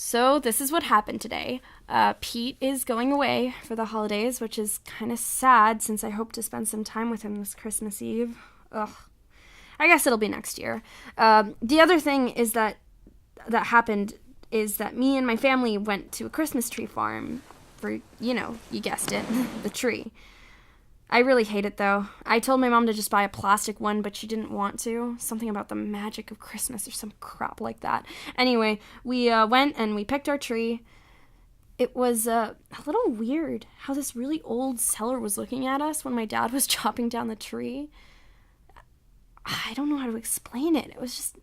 So this is what happened today. Pete is going away for the holidays, which is kind of sad since I hope to spend some time with him this Christmas Eve. Ugh. I guess it'll be next year. The other thing is that happened is that me and my family went to a Christmas tree farm for, you guessed it, the tree. I really hate it, though. I told my mom to just buy a plastic one, but she didn't want to. Something about the magic of Christmas or some crap like that. Anyway, we went and we picked our tree. It was a little weird how this really old seller was looking at us when my dad was chopping down the tree. I don't know how to explain it. It was just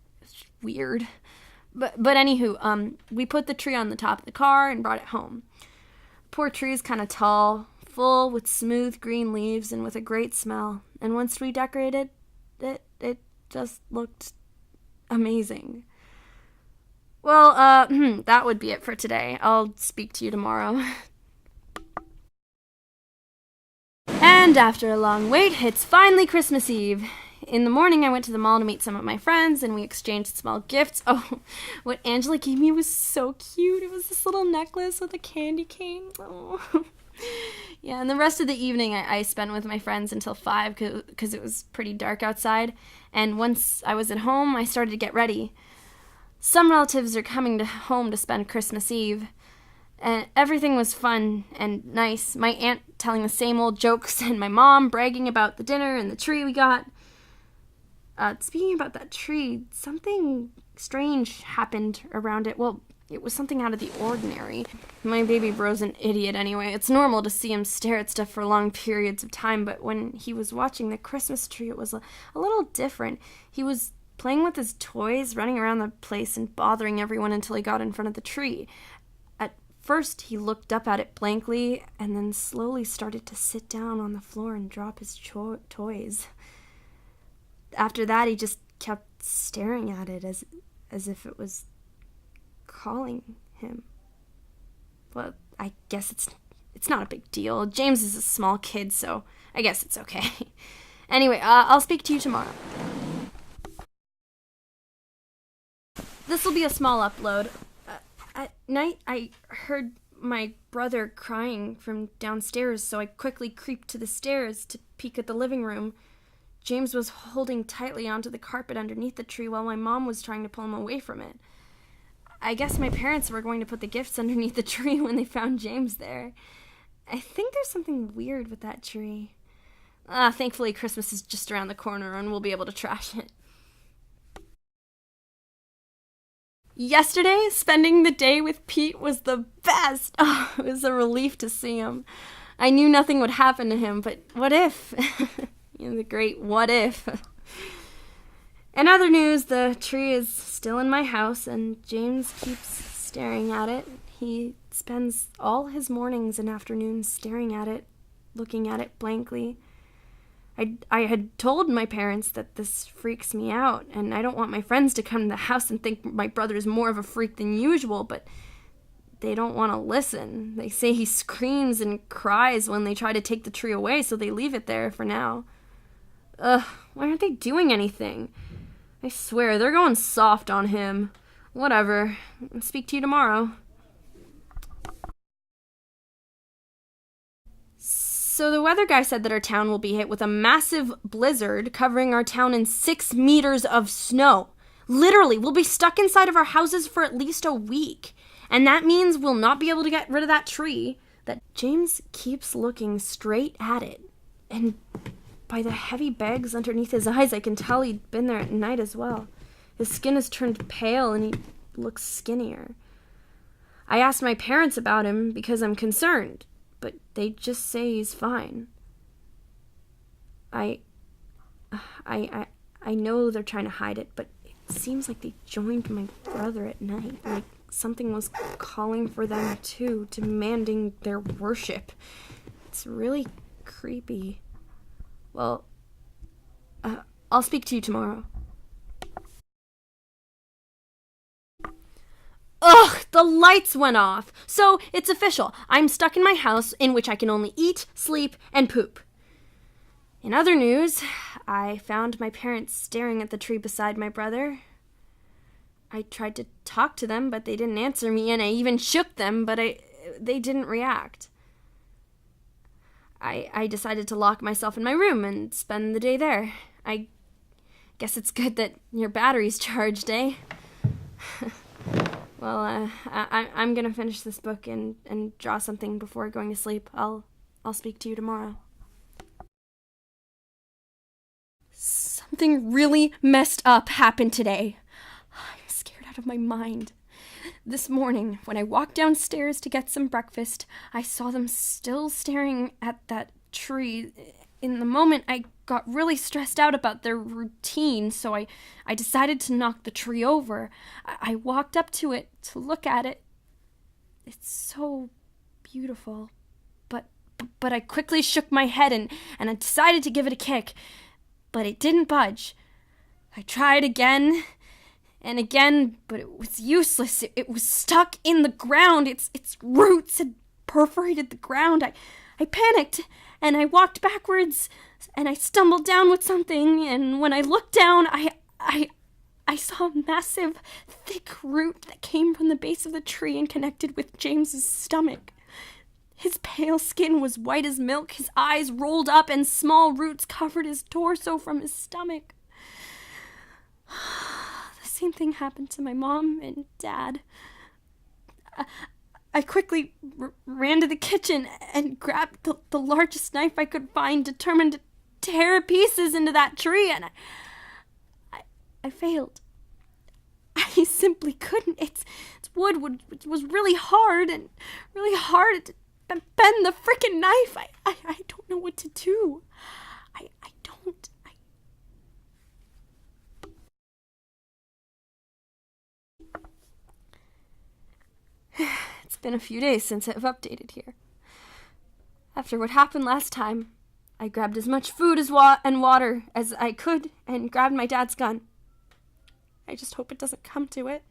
weird. But anywho, we put the tree on the top of the car and brought it home. Poor tree is kind of tall, full with smooth green leaves and with a great smell. And once we decorated it just looked amazing. Well, that would be it for today. I'll speak to you tomorrow. And after a long wait, it's finally Christmas Eve. In the morning, I went to the mall to meet some of my friends, and we exchanged small gifts. Oh, what Angela gave me was so cute. It was this little necklace with a candy cane. Oh. Yeah, and the rest of the evening I spent with my friends until 5 because it was pretty dark outside. And once I was at home, I started to get ready. Some relatives are coming home to spend Christmas Eve. And everything was fun and nice. My aunt telling the same old jokes and my mom bragging about the dinner and the tree we got. Speaking about that tree, something strange happened around it. Well, it was something out of the ordinary. My baby bro's an idiot anyway. It's normal to see him stare at stuff for long periods of time, but when he was watching the Christmas tree, it was a little different. He was playing with his toys, running around the place and bothering everyone until he got in front of the tree. At first, he looked up at it blankly and then slowly started to sit down on the floor and drop his toys. After that, he just kept staring at it as if it was calling him. Well, I guess it's not a big deal. James is a small kid, so I guess it's okay. Anyway, I'll speak to you tomorrow. This will be a small upload. At night, I heard my brother crying from downstairs, so I quickly creeped to the stairs to peek at the living room. James was holding tightly onto the carpet underneath the tree while my mom was trying to pull him away from it. I guess my parents were going to put the gifts underneath the tree when they found James there. I think there's something weird with that tree. Thankfully, Christmas is just around the corner and we'll be able to trash it. Yesterday, spending the day with Pete was the best. Oh, it was a relief to see him. I knew nothing would happen to him, but what if? The great what if. In other news, the tree is still in my house, and James keeps staring at it. He spends all his mornings and afternoons staring at it, looking at it blankly. I had told my parents that this freaks me out, and I don't want my friends to come to the house and think my brother's more of a freak than usual, but they don't want to listen. They say he screams and cries when they try to take the tree away, so they leave it there for now. Ugh, why aren't they doing anything? I swear, they're going soft on him. Whatever. I'll speak to you tomorrow. So the weather guy said that our town will be hit with a massive blizzard covering our town in 6 meters of snow. Literally, we'll be stuck inside of our houses for at least a week. And that means we'll not be able to get rid of that tree. That James keeps looking straight at it. And by the heavy bags underneath his eyes, I can tell he'd been there at night as well. His skin has turned pale and he looks skinnier. I asked my parents about him because I'm concerned, but they just say he's fine. I know they're trying to hide it, but it seems like they joined my brother at night. Like something was calling for them too, demanding their worship. It's really creepy. Well, I'll speak to you tomorrow. Ugh, the lights went off. So, it's official. I'm stuck in my house in which I can only eat, sleep, and poop. In other news, I found my parents staring at the tree beside my brother. I tried to talk to them, but they didn't answer me, and I even shook them, but they didn't react. I decided to lock myself in my room and spend the day there. I guess it's good that your battery's charged, eh? Well, I'm gonna finish this book and draw something before going to sleep. I'll speak to you tomorrow. Something really messed up happened today. I'm scared out of my mind. This morning, when I walked downstairs to get some breakfast, I saw them still staring at that tree. In the moment, I got really stressed out about their routine, so I decided to knock the tree over. I walked up to it to look at it. It's so beautiful. But I quickly shook my head and I decided to give it a kick. But it didn't budge. I tried again and again, but it was useless. It was stuck in the ground. Its roots had perforated the ground. I panicked, and I walked backwards, and I stumbled down with something, and when I looked down, I saw a massive, thick root that came from the base of the tree and connected with James's stomach. His pale skin was white as milk, his eyes rolled up, and small roots covered his torso from his stomach. The same thing happened to my mom and Dad. I quickly ran to the kitchen and grabbed the largest knife I could find, determined to tear pieces into that tree, and I failed. I simply couldn't. Its wood was really hard and really hard to bend the frickin' knife. I don't know what to do. I don't. It's been a few days since I've updated here. After what happened last time, I grabbed as much food and water as I could and grabbed my dad's gun. I just hope it doesn't come to it.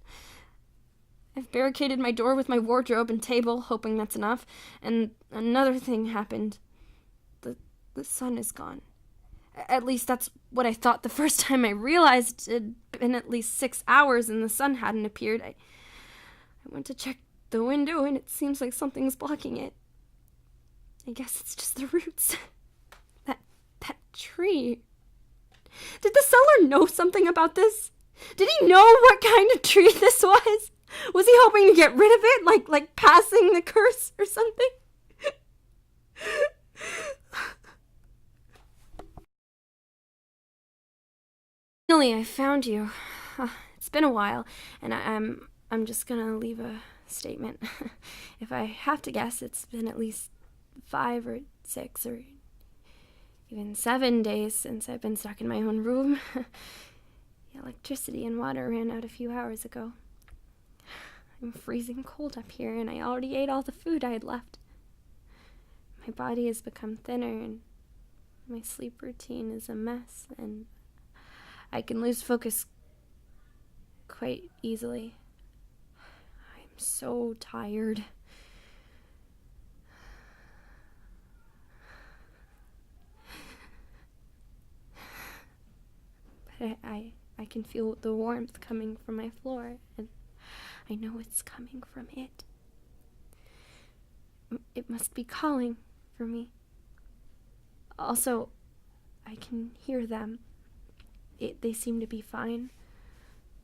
I've barricaded my door with my wardrobe and table, hoping that's enough. And another thing happened. The sun is gone. At least that's what I thought the first time I realized it had been at least 6 hours and the sun hadn't appeared. I went to check the window and it seems like something's blocking it. I guess it's just the roots. That tree. Did the seller know something about this? Did he know what kind of tree this was? Was he hoping to get rid of it, like passing the curse or something? Finally, I found you. It's been a while, and I'm just gonna leave a statement. If I have to guess, it's been at least 5 or 6 or even 7 days since I've been stuck in my own room. The electricity and water ran out a few hours ago. I'm freezing cold up here, and I already ate all the food I had left. My body has become thinner, and my sleep routine is a mess, and I can lose focus quite easily. I'm so tired. But I can feel the warmth coming from my floor, and I know it's coming from it. It must be calling for me. Also, I can hear them. They seem to be fine.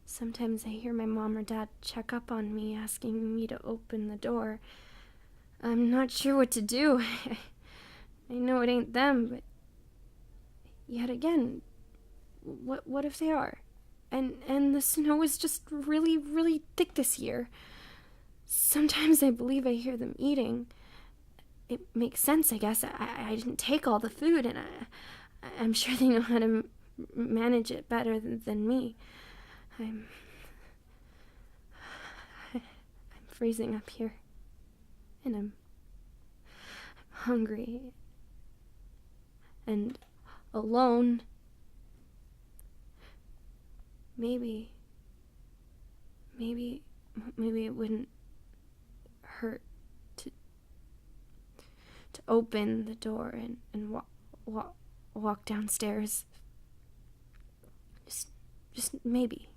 Sometimes I hear my mom or dad check up on me, asking me to open the door. I'm not sure what to do. I know it ain't them, but yet again, what if they are? And the snow is just really, really thick this year. Sometimes I believe I hear them eating. It makes sense, I guess. I didn't take all the food, and I'm sure they know how to manage it better than me. I'm freezing up here, and I'm hungry and alone. Maybe it wouldn't hurt to open the door and walk downstairs. Just maybe.